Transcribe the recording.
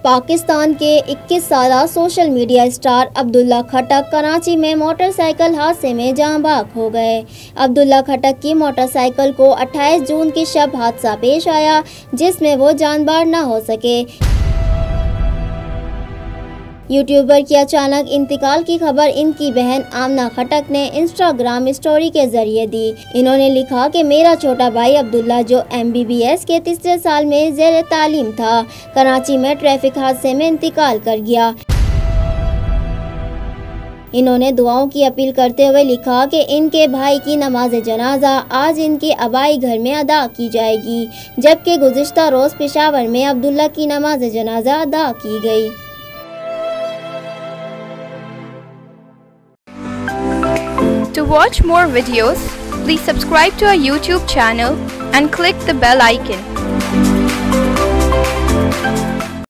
पाकिस्तान के 21 साला social media star Abdullah खटक कराची में मोटरसाइकिल हादसे में जाँ बाग हो गए। अब्दुल्ला खटक की मोटरसाइकिल को 28 जून की शब हादसा पेश आया, जिसमें वो जानबार न हो सके। यूट्यूबर की अचानक इंतकाल की खबर इनकी बहन आमना खटक ने इंस्टाग्राम स्टोरी के जरिए दी। इन्होंने लिखा कि मेरा छोटा भाई अब्दुल्ला, जो MBBS के तीसरे साल में ज़ेर तालीम था, कराची में ट्रैफिक हादसे में इंतकाल कर गया। इन्होंने दुआओं की अपील करते हुए लिखा कि इनके भाई की नमाज जनाजा आज इनके आबाई घर में अदा की जाएगी, जबकि गुज़िश्ता रोज़ पेशावर में अब्दुल्ला की नमाज जनाजा अदा की गई। To watch more videos, please subscribe to our YouTube channel and click the bell icon.